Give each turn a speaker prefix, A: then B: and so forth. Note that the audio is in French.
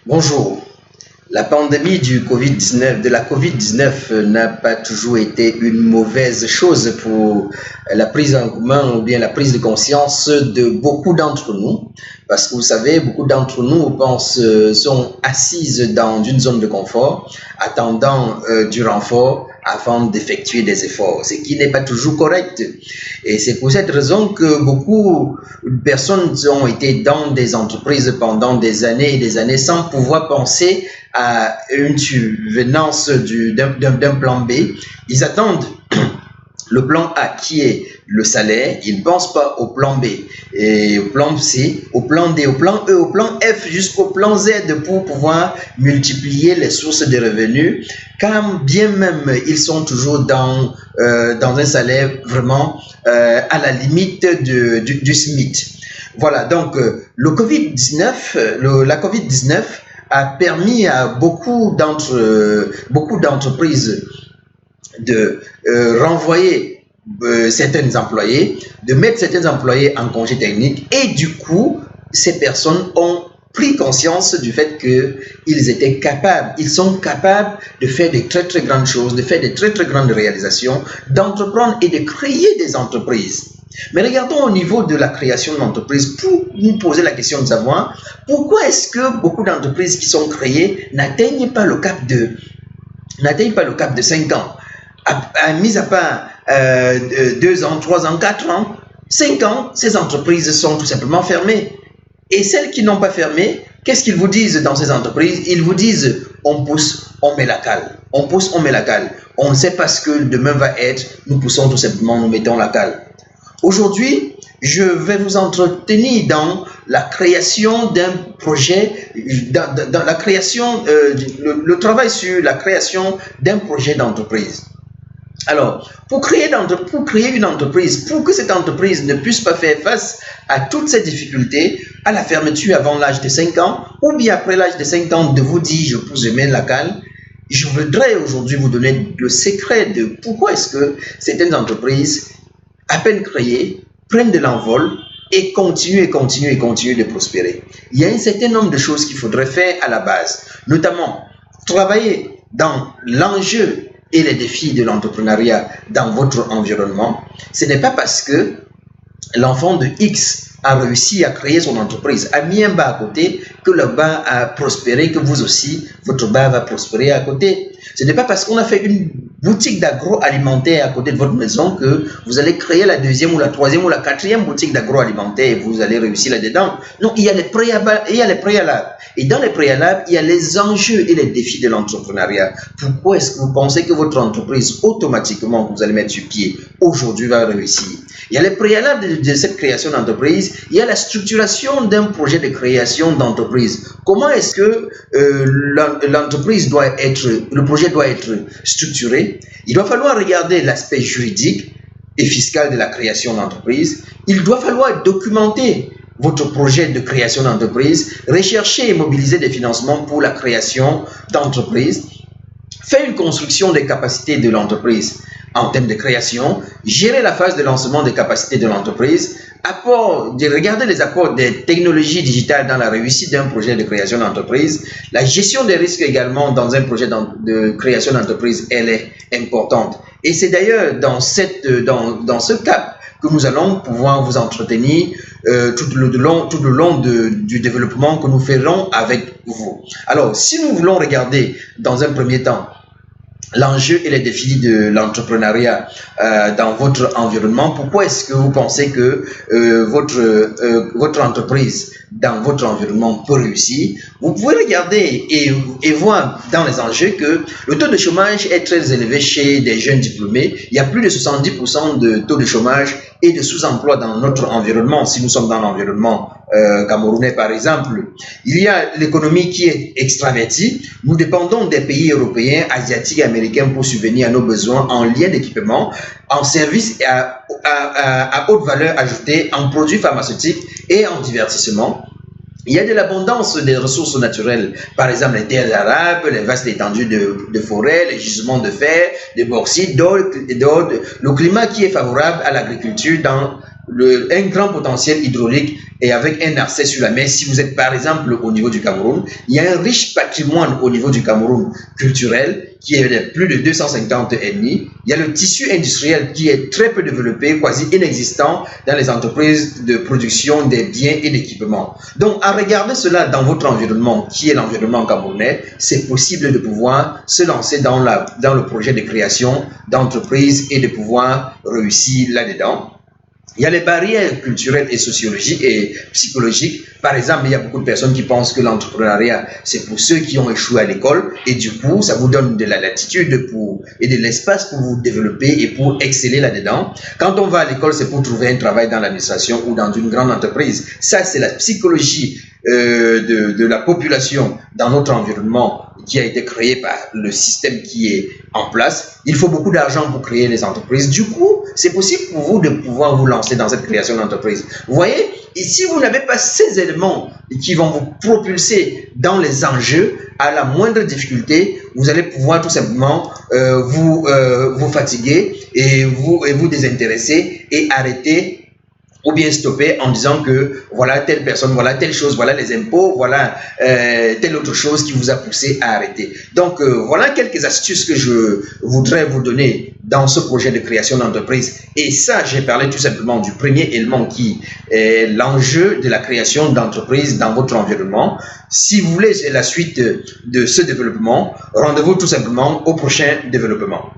A: Bonjour. La pandémie de la Covid-19 n'a pas toujours été une mauvaise chose pour la prise en main ou bien la prise de conscience de beaucoup d'entre nous. Parce que vous savez, beaucoup d'entre nous sont assises dans une zone de confort, attendant du renfort avant d'effectuer des efforts, ce qui n'est pas toujours correct. Et c'est pour cette raison que beaucoup de personnes ont été dans des entreprises pendant des années et des années sans pouvoir penser à une survenance d'un plan B. Ils attendent le plan A qui est le salaire, ils ne pensent pas au plan B, et au plan C, au plan D, au plan E, au plan F jusqu'au plan Z pour pouvoir multiplier les sources de revenus, quand bien même ils sont toujours dans un salaire vraiment à la limite du SMIC. Voilà, donc la COVID-19 a permis à beaucoup d'entreprises de renvoyer certains employés, de mettre certains employés en congé technique, et du coup, ces personnes ont pris conscience du fait qu'ils sont capables de faire des très très grandes choses, de faire des très très grandes réalisations, d'entreprendre et de créer des entreprises. Mais regardons au niveau de la création d'entreprises pour nous poser la question de savoir pourquoi est-ce que beaucoup d'entreprises qui sont créées n'atteignent pas le cap de 5 ans. Mis à part 2 ans, 3 ans, 4 ans, 5 ans, ces entreprises sont tout simplement fermées. Et celles qui n'ont pas fermé, qu'est-ce qu'ils vous disent dans ces entreprises? Ils vous disent, on pousse, on met la cale. On pousse, on met la cale. On ne sait pas ce que demain va être, nous poussons tout simplement, nous mettons la cale. Aujourd'hui, je vais vous entretenir dans la création d'un projet, dans la création, le travail sur la création d'un projet d'entreprise. Alors, pour créer une entreprise, pour que cette entreprise ne puisse pas faire face à toutes ces difficultés, à la fermeture avant l'âge de 5 ans, ou bien après l'âge de 5 ans, de vous dire je pousse, je mets la cale, je voudrais aujourd'hui vous donner le secret de pourquoi est-ce que certaines entreprises, à peine créées, prennent de l'envol et continuent de prospérer. Il y a un certain nombre de choses qu'il faudrait faire à la base, notamment travailler dans l'enjeu et les défis de l'entrepreneuriat dans votre environnement. Ce n'est pas parce que l'enfant de X a réussi à créer son entreprise, a mis un bas à côté, que le bas a prospéré, que vous aussi, votre bas va prospérer à côté. Ce n'est pas parce qu'on a fait une boutique d'agroalimentaire à côté de votre maison que vous allez créer la deuxième ou la troisième ou la quatrième boutique d'agroalimentaire et vous allez réussir là-dedans. Non, il y a les préalables. Et dans les préalables, il y a les enjeux et les défis de l'entrepreneuriat. Pourquoi est-ce que vous pensez que votre entreprise, automatiquement, que vous allez mettre sur pied, aujourd'hui va réussir? Il y a les préalables de cette création d'entreprise, il y a la structuration d'un projet de création d'entreprise. Comment est-ce que le projet doit être structuré? Il doit falloir regarder l'aspect juridique et fiscal de la création d'entreprise. Il doit falloir documenter votre projet de création d'entreprise, rechercher et mobiliser des financements pour la création d'entreprise, faire une construction des capacités de l'entreprise en termes de création, gérer la phase de lancement des capacités de l'entreprise, regarder les apports des technologies digitales dans la réussite d'un projet de création d'entreprise, la gestion des risques également dans un projet de création d'entreprise, elle est importante. Et c'est d'ailleurs dans ce cap que nous allons pouvoir vous entretenir tout le long du développement que nous ferons avec vous. Alors, si nous voulons regarder dans un premier temps l'enjeu et les défis de l'entrepreneuriat dans votre environnement, pourquoi est-ce que vous pensez que votre entreprise dans votre environnement peut réussir? Vous pouvez regarder et voir dans les enjeux que le taux de chômage est très élevé chez des jeunes diplômés. Il y a plus de 70% de taux de chômage et de sous-emploi dans notre environnement, si nous sommes dans l'environnement camerounais par exemple. Il y a l'économie qui est extravertie. Nous dépendons des pays européens, asiatiques et américains pour subvenir à nos besoins en liens d'équipement, en services à haute valeur ajoutée, en produits pharmaceutiques et en divertissement. Il y a de l'abondance des ressources naturelles, par exemple les terres arables, les vastes étendues de forêts, les gisements de fer, de bauxite, d'or, le climat qui est favorable à l'agriculture dans un grand potentiel hydraulique et avec un accès sur la mer. Si vous êtes par exemple au niveau du Cameroun, il y a un riche patrimoine au niveau du Cameroun culturel qui est de plus de 250 ethnies. Il y a le tissu industriel qui est très peu développé, quasi inexistant dans les entreprises de production des biens et d'équipements. Donc, à regarder cela dans votre environnement, qui est l'environnement camerounais, c'est possible de pouvoir se lancer dans le projet de création d'entreprise et de pouvoir réussir là-dedans. Il y a les barrières culturelles et sociologiques et psychologiques. Par exemple, il y a beaucoup de personnes qui pensent que l'entrepreneuriat, c'est pour ceux qui ont échoué à l'école et du coup, ça vous donne de la latitude et de l'espace pour vous développer et pour exceller là-dedans. Quand on va à l'école, c'est pour trouver un travail dans l'administration ou dans une grande entreprise. Ça, c'est la psychologie de la population dans notre environnement qui a été créé par le système qui est en place. Il faut beaucoup d'argent pour créer les entreprises. Du coup, c'est possible pour vous de pouvoir vous lancer dans cette création d'entreprise. Vous voyez, et si vous n'avez pas ces éléments qui vont vous propulser dans les enjeux, à la moindre difficulté, vous allez pouvoir tout simplement vous fatiguer et vous désintéresser et arrêter ou bien stopper en disant que voilà telle personne, voilà telle chose, voilà les impôts, voilà telle autre chose qui vous a poussé à arrêter. Donc voilà quelques astuces que je voudrais vous donner dans ce projet de création d'entreprise. Et ça, j'ai parlé tout simplement du premier élément qui est l'enjeu de la création d'entreprise dans votre environnement. Si vous voulez la suite de ce développement, rendez-vous tout simplement au prochain développement.